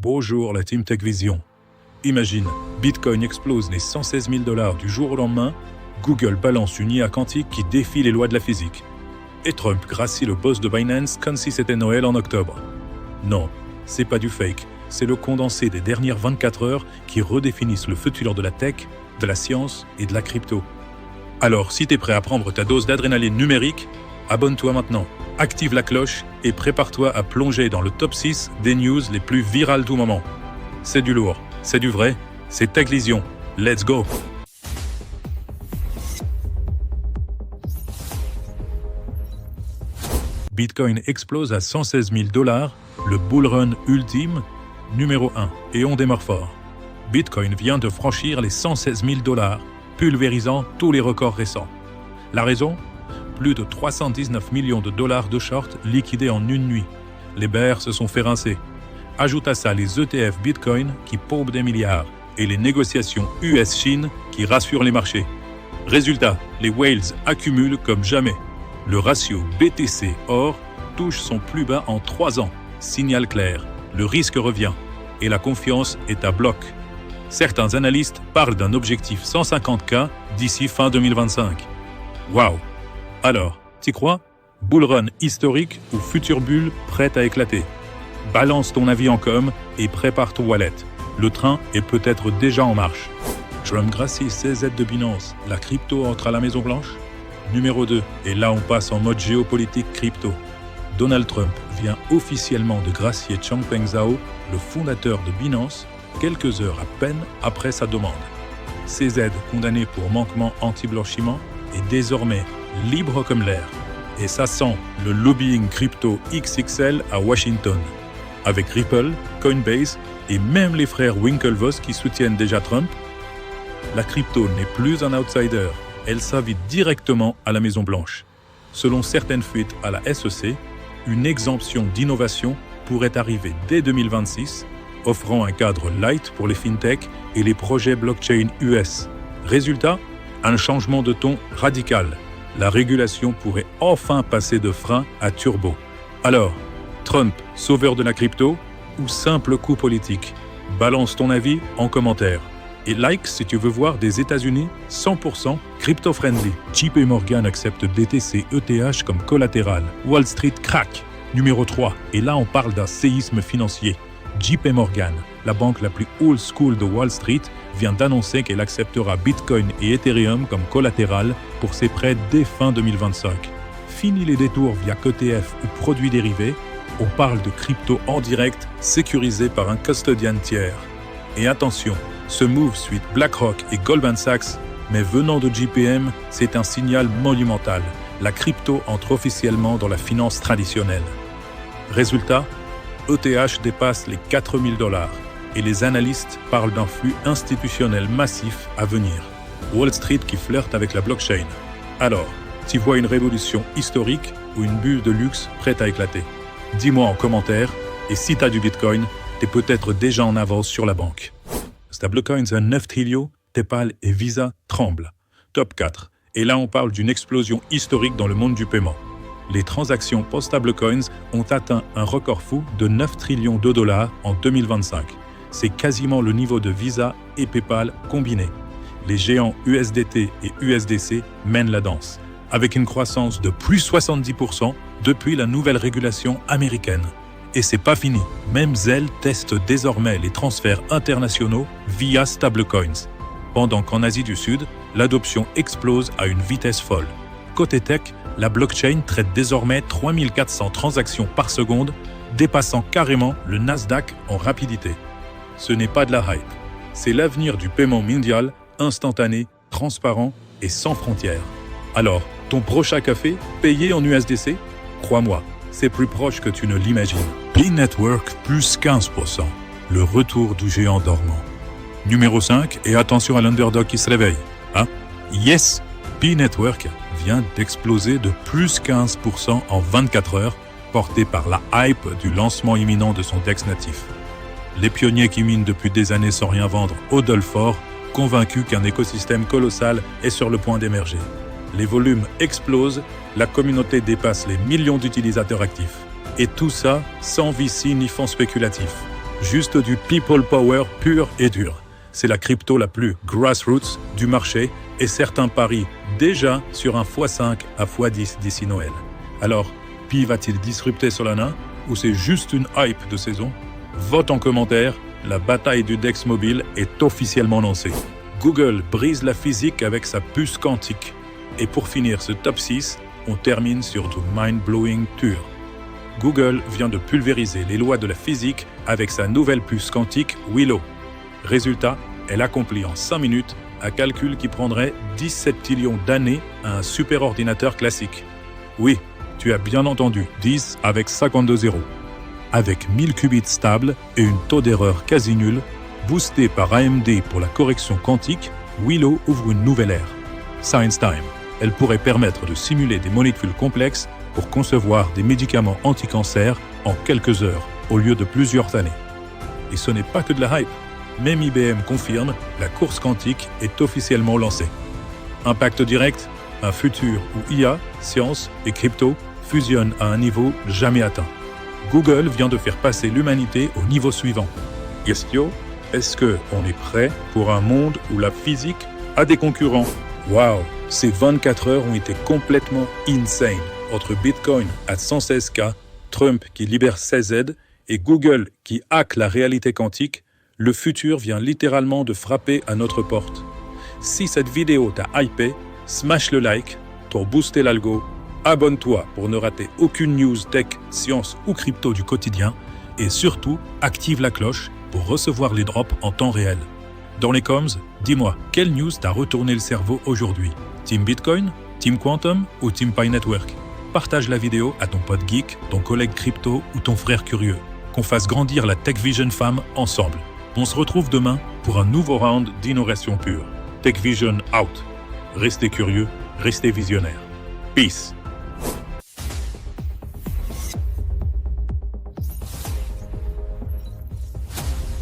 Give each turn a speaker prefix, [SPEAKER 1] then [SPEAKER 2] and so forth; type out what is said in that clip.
[SPEAKER 1] Bonjour la Team Tech Vision. Imagine, Bitcoin explose les 116 000 $ du jour au lendemain, Google balance une IA quantique qui défie les lois de la physique. Et Trump gracie le boss de Binance comme si c'était Noël en octobre. Non, c'est pas du fake, c'est le condensé des dernières 24 heures qui redéfinissent le futur de la tech, de la science et de la crypto. Alors, si t'es prêt à prendre ta dose d'adrénaline numérique, abonne-toi maintenant, active la cloche et prépare-toi à plonger dans le top 6 des news les plus virales du moment. C'est du lourd, c'est du vrai, c'est Tech Vision. Let's go! Bitcoin explose à 116 000 $, le bull run ultime, numéro 1, et on démarre fort. Bitcoin vient de franchir les 116 000 $, pulvérisant tous les records récents. La raison ? Plus de 319 millions de dollars de short liquidés en une nuit. Les bears se sont fait rincer. Ajoute à ça les ETF Bitcoin qui pompent des milliards et les négociations US-Chine qui rassurent les marchés. Résultat, les whales accumulent comme jamais. Le ratio BTC-Or touche son plus bas en 3 ans. Signal clair, le risque revient et la confiance est à bloc. Certains analystes parlent d'un objectif 150K d'ici fin 2025. Waouh! Alors, t'y crois? Bull run historique ou future bulle prête à éclater? Balance ton avis en com et prépare ton wallet. Le train est peut-être déjà en marche. Trump gracie CZ de Binance. La crypto entre à la Maison Blanche? Numéro 2. Et là on passe en mode géopolitique crypto. Donald Trump vient officiellement de gracier Changpeng Zhao, le fondateur de Binance, quelques heures à peine après sa demande. CZ, condamné pour manquement anti-blanchiment, est désormais libre comme l'air. Et ça sent le lobbying crypto XXL à Washington. Avec Ripple, Coinbase et même les frères Winklevoss qui soutiennent déjà Trump, la crypto n'est plus un outsider. Elle s'invite directement à la Maison-Blanche. Selon certaines fuites à la SEC, une exemption d'innovation pourrait arriver dès 2026, offrant un cadre light pour les fintech et les projets blockchain US. Résultat, un changement de ton radical. La régulation pourrait enfin passer de frein à turbo. Alors, Trump, sauveur de la crypto ou simple coup politique? Balance ton avis en commentaire. Et like si tu veux voir des États-Unis 100% crypto-friendly. JP Morgan accepte BTC ETH comme collatéral. Wall Street craque. Numéro 3. Et là, on parle d'un séisme financier. JP Morgan, la banque la plus old school de Wall Street, vient d'annoncer qu'elle acceptera Bitcoin et Ethereum comme collatéral pour ses prêts dès fin 2025. Fini les détours via ETF ou produits dérivés. On parle de crypto en direct, sécurisé par un custodian tiers. Et attention, ce move suit BlackRock et Goldman Sachs, mais venant de JPM, c'est un signal monumental. La crypto entre officiellement dans la finance traditionnelle. Résultat, ETH dépasse les 4 000 $ et les analystes parlent d'un flux institutionnel massif à venir. Wall Street qui flirte avec la blockchain. Alors, tu vois une révolution historique ou une bulle de luxe prête à éclater? Dis-moi en commentaire, et si tu as du Bitcoin, t'es peut-être déjà en avance sur la banque. Stablecoins à 9 trillions, PayPal et Visa tremblent. Top 4. Et là, on parle d'une explosion historique dans le monde du paiement. Les transactions post-stablecoins ont atteint un record fou de 9 trillions de dollars en 2025. C'est quasiment le niveau de Visa et PayPal combinés. Les géants USDT et USDC mènent la danse, avec une croissance de plus 70% depuis la nouvelle régulation américaine. Et c'est pas fini. Même Zelle teste désormais les transferts internationaux via stablecoins. Pendant qu'en Asie du Sud, l'adoption explose à une vitesse folle. Côté tech, la blockchain traite désormais 3400 transactions par seconde, dépassant carrément le Nasdaq en rapidité. Ce n'est pas de la hype. C'est l'avenir du paiement mondial, instantané, transparent et sans frontières. Alors, ton prochain café, payé en USDC? Crois-moi, c'est plus proche que tu ne l'imagines. P-Network plus 15%. Le retour du géant dormant. Numéro 5, et attention à l'underdog qui se réveille. Hein? Yes! P-Network vient d'exploser de plus 15% en 24 heures, porté par la hype du lancement imminent de son DEX natif. Les pionniers qui minent depuis des années sans rien vendre hodlent fort, convaincus qu'un écosystème colossal est sur le point d'émerger. Les volumes explosent, la communauté dépasse les millions d'utilisateurs actifs. Et tout ça sans VC ni fonds spéculatifs. juste du people power pur et dur. C'est la crypto la plus grassroots du marché et certains parient déjà sur un x5 à x10 d'ici Noël. Alors, Pi va-t-il disrupter Solana ou c'est juste une hype de saison? Vote en commentaire, la bataille du DEX mobile est officiellement lancée. Google brise la physique avec sa puce quantique. Et pour finir ce top 6, on termine sur du mind-blowing pur. Google vient de pulvériser les lois de la physique avec sa nouvelle puce quantique Willow. Résultat, elle accomplit en 5 minutes un calcul qui prendrait 17 trillions d'années à un superordinateur classique. Oui, tu as bien entendu, 10 avec 52 zéros. Avec 1000 qubits stables et une taux d'erreur quasi nulle, boosté par AMD pour la correction quantique, Willow ouvre une nouvelle ère. Science Time. Elle pourrait permettre de simuler des molécules complexes pour concevoir des médicaments anti-cancer en quelques heures, au lieu de plusieurs années. Et ce n'est pas que de la hype. Même IBM confirme, la course quantique est officiellement lancée. Impact direct, un futur où IA, science et crypto fusionnent à un niveau jamais atteint. Google vient de faire passer l'humanité au niveau suivant. Question, est-ce qu'on est prêt pour un monde où la physique a des concurrents? Waouh, ces 24 heures ont été complètement insane. Entre Bitcoin à 116K, Trump qui libère CZ et Google qui hack la réalité quantique, le futur vient littéralement de frapper à notre porte. Si cette vidéo t'a hypé, smash le like pour booster l'algo, abonne-toi pour ne rater aucune news tech, science ou crypto du quotidien et surtout, active la cloche pour recevoir les drops en temps réel. Dans les coms, dis-moi, quelle news t'a retourné le cerveau aujourd'hui? Team Bitcoin, Team Quantum ou Team Pi Network? Partage la vidéo à ton pote geek, ton collègue crypto ou ton frère curieux. Qu'on fasse grandir la Tech Vision Fam ensemble. On se retrouve demain pour un nouveau round d'innovation pure. Tech Vision out. Restez curieux, restez visionnaires. Peace.